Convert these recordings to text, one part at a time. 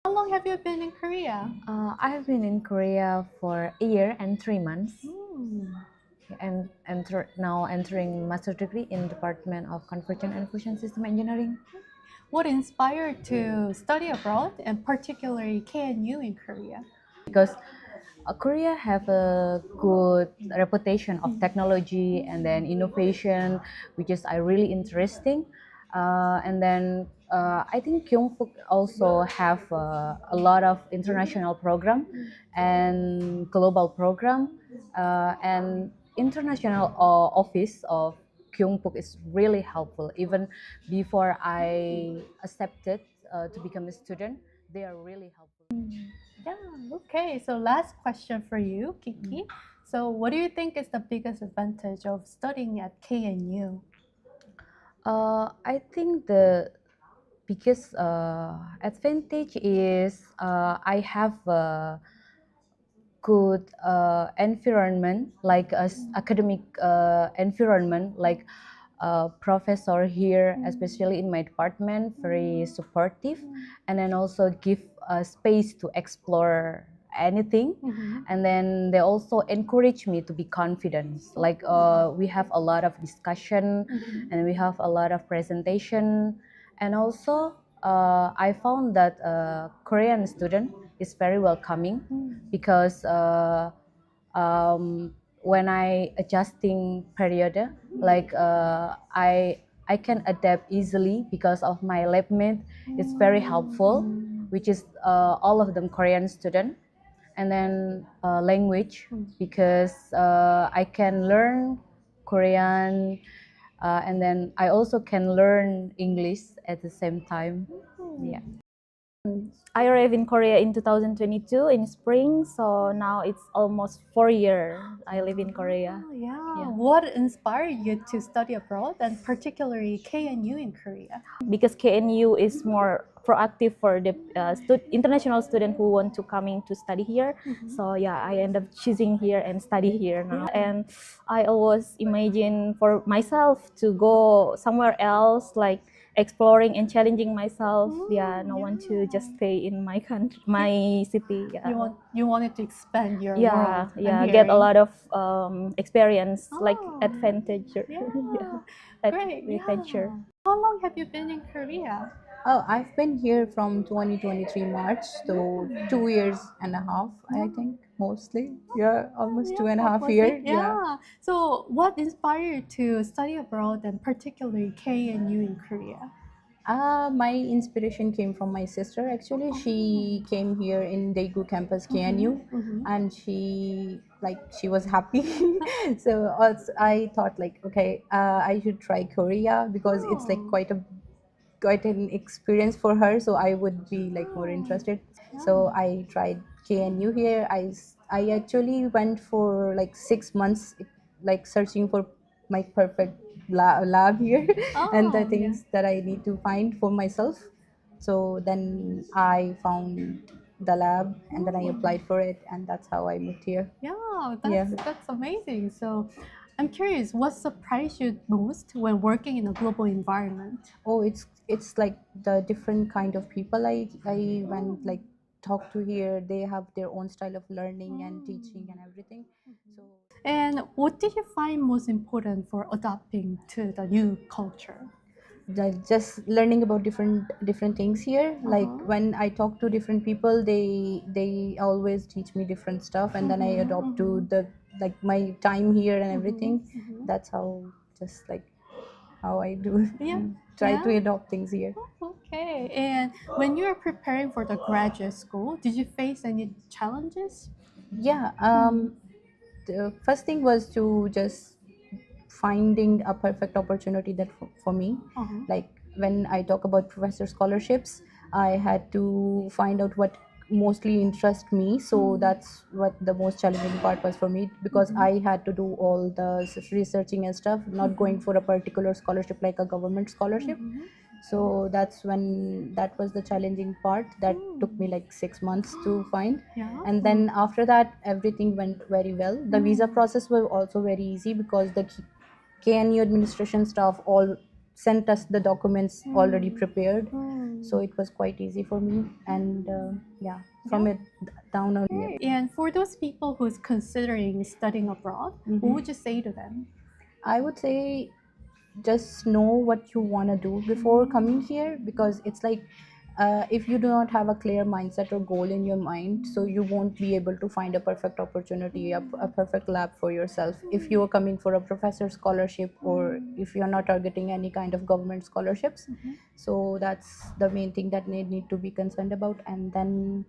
How long have you been in Korea? I've been in Korea for a year and 3 months, and now entering master degree in Department of Convergent and Fusion System Engineering. What inspired to study abroad, and particularly KNU in Korea? Because Korea have a good reputation of technology and then innovation, which is really interesting. And then I think Kyungpook also have a lot of international program and global program, and international office of Kyungpook is really helpful. Even before I accepted to become a student, they are really helpful. Yeah, okay. So last question for you, Kiki. So what do you think is the biggest advantage of studying at KNU? I think the biggest advantage is I have a good environment, like academic environment, like professor here, especially in my department, very supportive, and then also give space to explore anything. And then they also encourage me to be confident, like we have a lot of discussion and we have a lot of presentation. And also I found that Korean student is very welcoming, because when I adjusting period, like I can adapt easily because of my lab mate. It's very helpful, which is all of them Korean student. And then language, because I can learn Korean, and then I also can learn English at the same time. Yeah. I arrived in Korea in 2022 in spring, so now it's almost 4 years I live in Korea. Oh, yeah. Yeah. What inspired you to study abroad, and particularly KNU in Korea? Because KNU is more proactive for the international student who want to coming to study here. So yeah, I end up choosing here and study here now. And I always imagine for myself to go somewhere else, like exploring and challenging myself. Yeah, no one to just stay in my country, my city. Yeah. You wanted to expand your Yeah, world. I'm yeah, get a hearing. lot of experience, like Oh, advantage. yeah. Great. Adventure. Yeah. How long have you been in Korea? Oh, I've been here from 2023 March, so 2 years and a half, I think, mostly. Yeah, almost Yeah, 2.5 years. Yeah. yeah. So, what inspired you to study abroad, and particularly KNU in Korea? My inspiration came from my sister. Actually, she came here in Daegu campus KNU, and she was happy. So also, I thought like, okay, I should try Korea because it's like quite an experience for her. So I would be like more interested. So I tried KNU here. I actually went for like 6 months, like searching for my perfect lab here and the Oh, yeah. things that I need to find for myself. So then I found the lab and then I applied for it, and that's how I moved here. Yeah, Yeah. that's amazing. So, I'm curious, what surprised you most when working in a global environment? Oh, it's like the different kind of people I went like talk to here. They have their own style of learning and teaching and everything. So And what did you find most important for adapting to the new culture? just learning about different things here. Like when I talk to different people, they always teach me different stuff, and then I adopt to the like my time here and everything. That's how just like how I do Yeah. try to Yeah. adopt things here. Okay. And when you were preparing for the graduate school, did you face any challenges? Yeah. The first thing was to just finding a perfect opportunity that for me. Like when I talk about professor scholarships, I had to find out what mostly interest me. So that's what the most challenging part was for me, because I had to do all the researching and stuff, not going for a particular scholarship like a government scholarship. So that's when that was the challenging part that took me like 6 months to find. Yeah. And then after that everything went very well. The visa process was also very easy because the KNU administration staff all sent us the documents already prepared. Mm. So it was quite easy for me, and yeah, from it down on. Great. And for those people who's considering studying abroad, what would you say to them? I would say just know what you want to do before coming here, because it's like if you do not have a clear mindset or goal in your mind, so you won't be able to find a perfect opportunity, a perfect lab for yourself if you are coming for a professor scholarship, or if you're not targeting any kind of government scholarships. So that's the main thing that they need to be concerned about. And then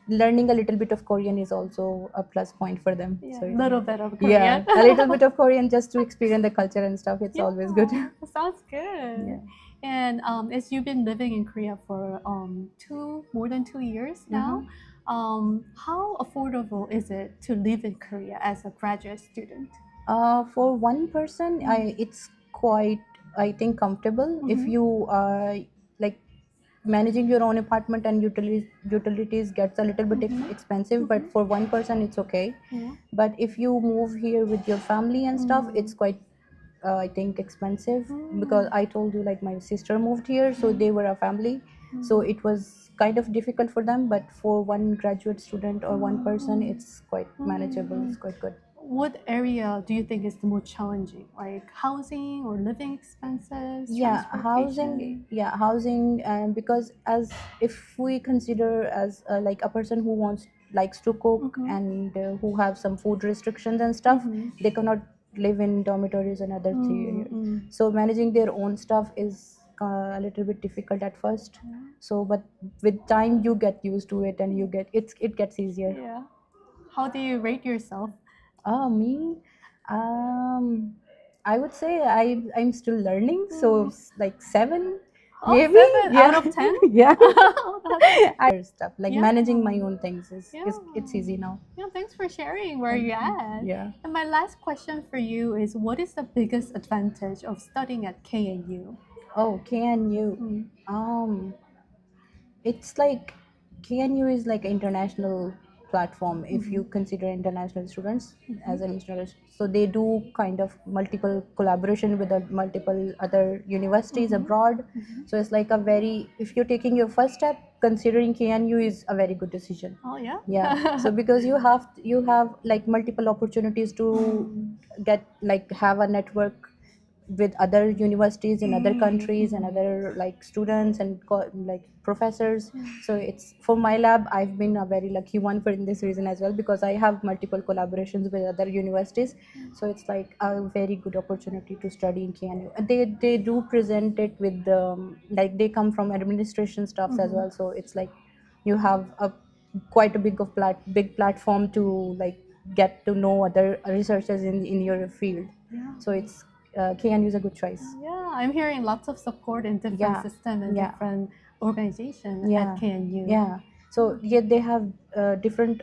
learning a little bit of Korean is also a plus point for them. Yeah, So little bit of Korean. yeah, a little bit of Korean just to experience the culture and stuff. It's always good. Yeah, sounds good. Yeah. And as you've been living in Korea for more than 2 years now, how affordable is it to live in Korea as a graduate student? For one person, it's quite, I think, comfortable. If you like managing your own apartment and utilities gets a little bit expensive, but for one person it's okay. Yeah. But if you move here with your family and stuff, it's quite I think expensive, because I told you, like, my sister moved here, so they were a family, so it was kind of difficult for them. But for one graduate student or one person, it's quite manageable. It's quite good. What area do you think is the most challenging? Like housing or living expenses? Yeah, transportation? housing, and because as if we consider as like a person who likes to cook and who have some food restrictions and stuff, they cannot live in dormitories and other things. So managing their own stuff is a little bit difficult at first. So but with time you get used to it, and it gets easier. Yeah. How do you rate yourself? Me, I would say I'm still learning, so like 7, Oh, maybe. 7 Yeah. out of 10? Yeah. That's- I stuff like Yeah. managing my own things is Yeah. it's easy now. Yeah, thanks for sharing where you're at. Yeah. And my last question for you is, what is the biggest advantage of studying at KNU? Oh, KNU. It's like KNU is like an international platform if you consider international students as an international. So they do kind of multiple collaboration with multiple other universities abroad. So it's like if you're taking your first step, considering KNU is a very good decision. Oh, yeah? Yeah. So because you have like multiple opportunities to have a network with other universities in other countries and other like students and like professors. So it's for my lab, I've been a very lucky one for in this reason as well, because I have multiple collaborations with other universities. So it's like a very good opportunity to study in KNU. And they do present it with like they come from administration stuffs as well. So it's like you have a quite a big platform to like get to know other researchers in your field. So it's KNU is a good choice. Yeah, I'm hearing lots of support in different Yeah. systems and Yeah. different organizations Yeah. at KNU. Yeah. So yeah, they have different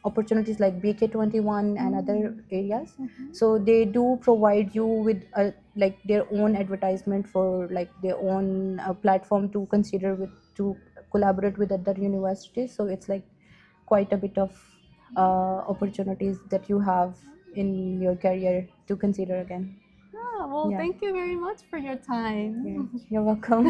opportunities like BK21 and other areas. So they do provide you with like their own advertisement for like their own platform to consider to collaborate with other universities. So it's like quite a bit of opportunities that you have in your career to consider again. Yeah, well, Yeah. thank you very much for your time. Yeah. You're welcome.